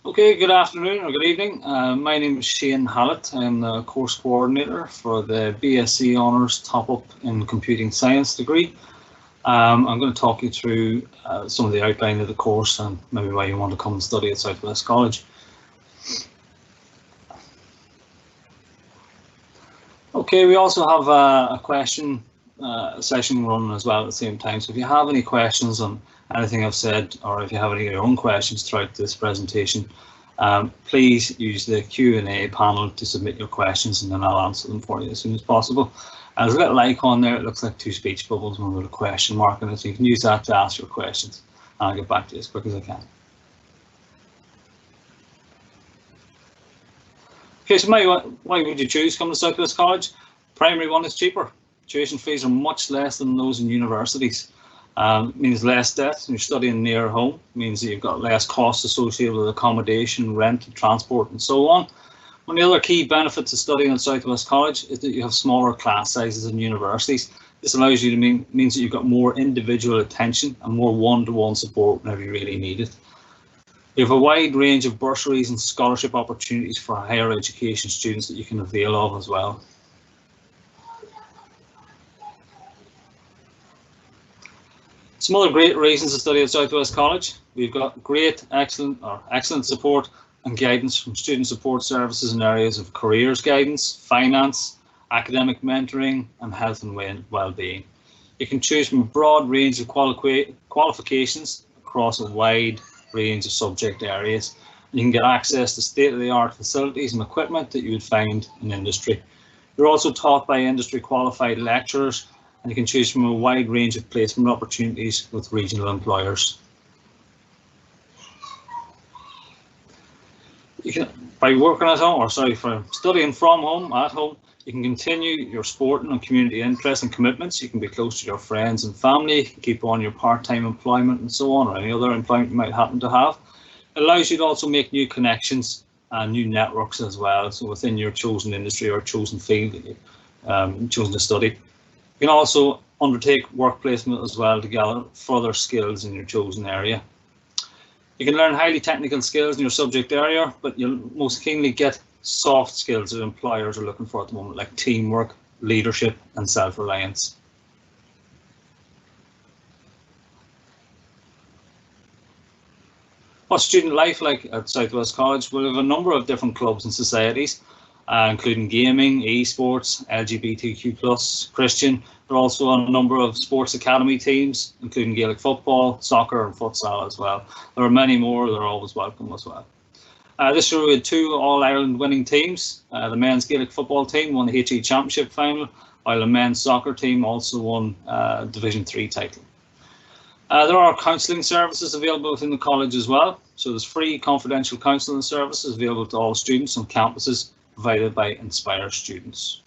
Okay, good afternoon or good evening. My name is Shane Hallett. I'm the course coordinator for the BSc Honours Top-Up in Computing Science degree. I'm going to talk you through some of the outline of the course and maybe why you want to come and study at Southwest College. Okay, we also have a question session running as well at the same time. So if you have any questions on anything I've said, or if you have any of your own questions throughout this presentation, please use the Q&A panel to submit your questions and then I'll answer them for you as soon as possible. There's a little icon there, it looks like two speech bubbles, one with a question mark in it, so you can use that to ask your questions. I'll get back to you as quick as I can. Okay, so why would you choose come to Southwest College? Primary one is cheaper. Tuition fees are much less than those in universities. Means less debt. You're studying near home. Means that you've got less costs associated with accommodation, rent, transport, and so on. One of the other key benefits of studying at Southwest College is that you have smaller class sizes in universities. This allows you to means that you've got more individual attention and more one-to-one support whenever you really need it. You have a wide range of bursaries and scholarship opportunities for higher education students that you can avail of as well. Some other great reasons to study at Southwest College. We've got excellent support and guidance from student support services in areas of careers guidance, finance, academic mentoring, and health and well-being. You can choose from a broad range of qualifications across a wide range of subject areas. You can get access to state-of-the-art facilities and equipment that you would find in industry. You're also taught by industry qualified lecturers, and you can choose from a wide range of placement opportunities with regional employers. You can, by working at home, for studying from home, at home, you can continue your sporting and community interests and commitments. You can be close to your friends and family, you can keep on your part-time employment and so on, or any other employment you might happen to have. It allows you to also make new connections and new networks as well, so within your chosen industry or chosen field that you've chosen to study. You can also undertake work placement as well to gather further skills in your chosen area. You can learn highly technical skills in your subject area, but you'll most keenly get soft skills that employers are looking for at the moment, like teamwork, leadership, and self-reliance. What's student life like at Southwest College? Well, we have a number of different clubs and societies, including gaming, esports, LGBTQ+, Christian. There are also a number of sports academy teams, including Gaelic football, soccer, and futsal as well. There are many more, they're always welcome as well. This year we had two All-Ireland winning teams. The men's Gaelic football team won the HE Championship final, while the men's soccer team also won Division 3 title. There are counselling services available within the college as well. So there's free confidential counselling services available to all students on campuses, provided by Inspire students.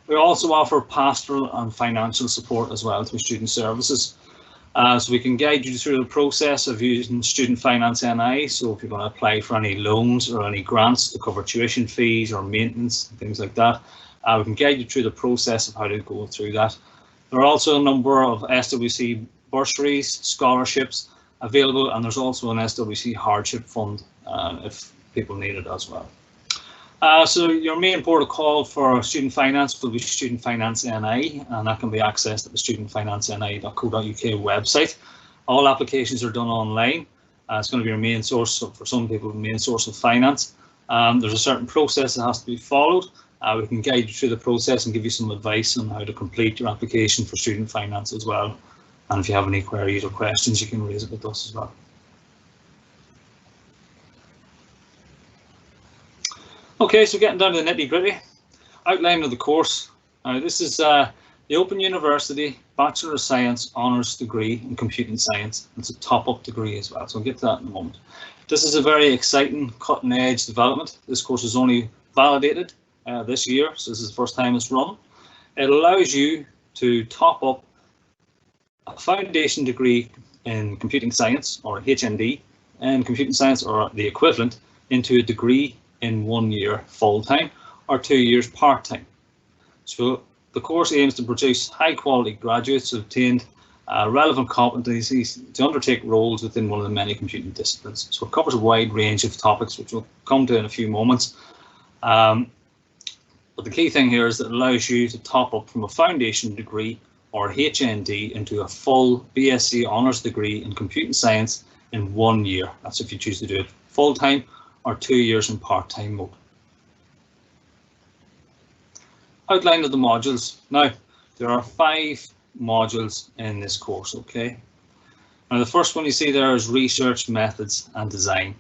We also offer pastoral and financial support as well through student services. So we can guide you through the process of using Student Finance NI. So if you're going to apply for any loans or any grants to cover tuition fees or maintenance, things like that, we can guide you through the process of how to go through that. There are also a number of SWC bursaries, scholarships available, and there's also an SWC hardship fund if people need it as well. So your main port of call for student finance will be Student Finance NI, and that can be accessed at the studentfinanceni.co.uk website. All applications are done online. It's going to be your main source, for some people, the main source of finance. There's a certain process that has to be followed. We can guide you through the process and give you some advice on how to complete your application for student finance as well. And if you have any queries or questions, you can raise it with us as well. Okay, so getting down to the nitty-gritty outline of the course. This is the Open University Bachelor of Science Honours degree in Computing Science. It's a top-up degree as well, so I'll get to that in a moment. This is a very exciting, cutting-edge development. This course is only validated this year, so this is the first time it's run. It allows you to top up a foundation degree in Computing Science, or HND, in Computing Science, or the equivalent, into a degree in 1 year full-time or 2 years part-time. So the course aims to produce high-quality graduates who obtained relevant competencies to undertake roles within one of the many computing disciplines. So it covers a wide range of topics, which we'll come to in a few moments. But the key thing here is that it allows you to top up from a foundation degree or HND into a full BSc honours degree in computing science in 1 year. That's if you choose to do it full-time or 2 years in part-time mode. Outline of the modules. Now, there are 5 modules in this course, okay? Now, the first one you see there is research methods and design.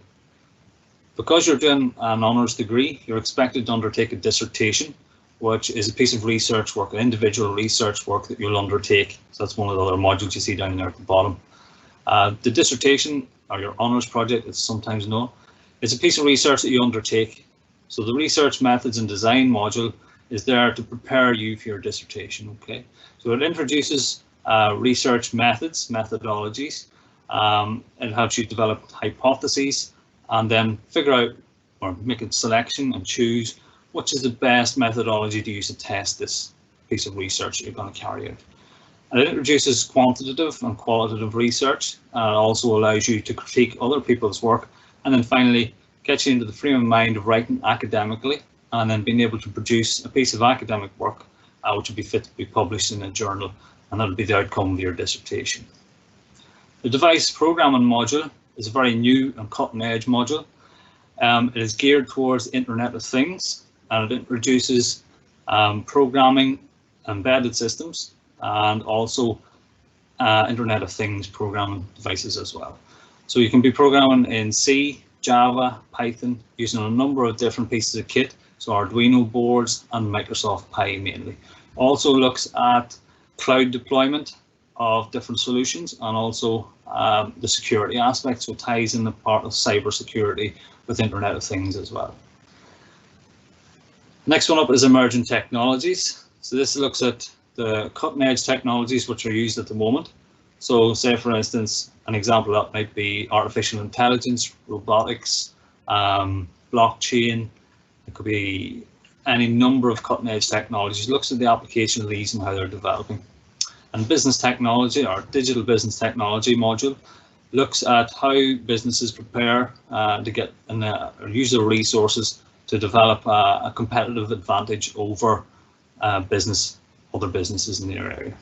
Because you're doing an honours degree, you're expected to undertake a dissertation, which is a piece of research work, an individual research work that you'll undertake. So that's one of the other modules you see down there at the bottom. The dissertation, or your honours project, it's sometimes known, is a piece of research that you undertake. So the research methods and design module is there to prepare you for your dissertation, okay? So it introduces research methods, methodologies. It helps you develop hypotheses and then figure out or make a selection and choose which is the best methodology to use to test this piece of research that you're going to carry out. And it introduces quantitative and qualitative research, and it also allows you to critique other people's work, and then finally gets you into the frame of mind of writing academically and then being able to produce a piece of academic work which would be fit to be published in a journal, and that will be the outcome of your dissertation. The device programming module is a very new and cutting edge module. It is geared towards the Internet of Things, and it introduces programming embedded systems and also Internet of Things programming devices as well. So you can be programming in C, Java, Python, using a number of different pieces of kit, so Arduino boards and Microsoft Pi mainly. Also looks at cloud deployment of different solutions and also the security aspect, so it ties in the part of cyber security with Internet of Things as well. Next one up is emerging technologies. So this looks at the cutting edge technologies which are used at the moment. So say for instance, an example of that might be artificial intelligence, robotics, blockchain. It could be any number of cutting edge technologies. It looks at the application of these and how they're developing. And business technology, or digital business technology module, looks at how businesses prepare to get or use their resources to develop a competitive advantage over other businesses in their area.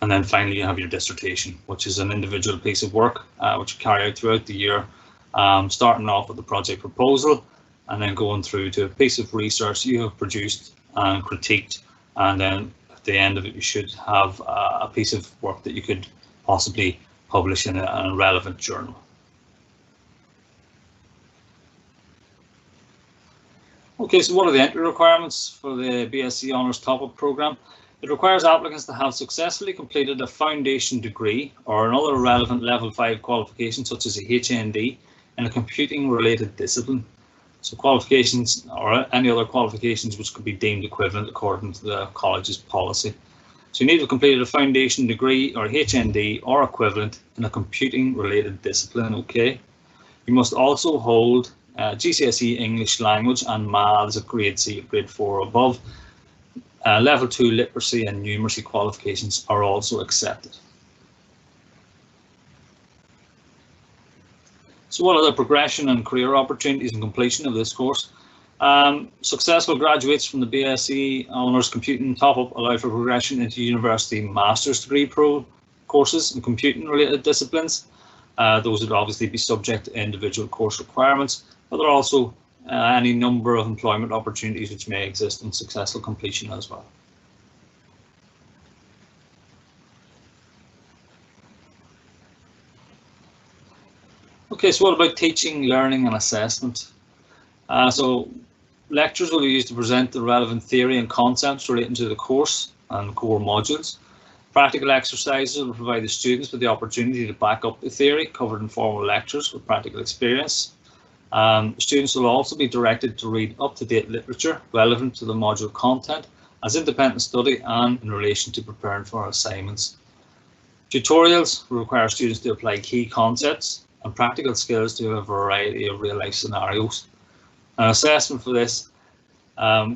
And then finally, you have your dissertation, which is an individual piece of work which you carry out throughout the year, starting off with the project proposal and then going through to a piece of research you have produced and critiqued, and then at the end of it you should have a piece of work that you could possibly publish in a relevant journal. Okay, so what are the entry requirements for the BSc Honours Top-Up programme? It requires applicants to have successfully completed a foundation degree or another relevant level 5 qualification such as a HND in a computing related discipline. So qualifications or any other qualifications which could be deemed equivalent according to the college's policy. So you need to have completed a foundation degree or HND or equivalent in a computing related discipline, okay? You must also hold GCSE English language and maths at grade C, grade 4 or above. Level 2 literacy and numeracy qualifications are also accepted. So what are the progression and career opportunities and completion of this course? Successful graduates from the BSc Honours Computing Top-Up allow for progression into university master's degree courses in computing related disciplines. Those would obviously be subject to individual course requirements, but there are also any number of employment opportunities which may exist in successful completion as well. Okay, so what about teaching, learning and assessment? So lectures will be used to present the relevant theory and concepts relating to the course and core modules. Practical exercises will provide the students with the opportunity to back up the theory covered in formal lectures with practical experience. Students will also be directed to read up-to-date literature relevant to the module content as independent study and in relation to preparing for assignments. Tutorials will require students to apply key concepts and practical skills to a variety of real-life scenarios. An assessment for this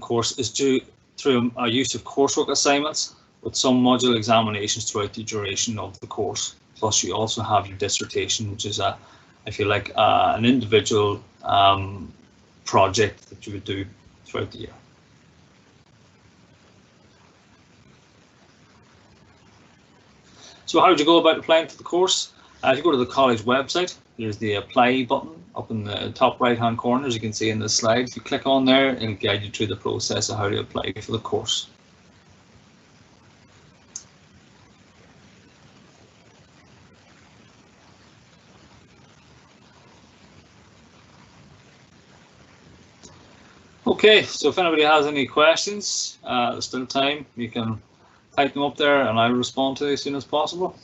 course is due through a use of coursework assignments, with some module examinations throughout the duration of the course. Plus, you also have your dissertation, which is if you like, an individual project that you would do throughout the year. So how would you go about applying for the course? If you go to the college website, there's the apply button up in the top right hand corner, as you can see in this slide. If you click on there, it'll guide you through the process of how to apply for the course. Okay, so if anybody has any questions, there's still time. You can type them up there and I'll respond to them as soon as possible.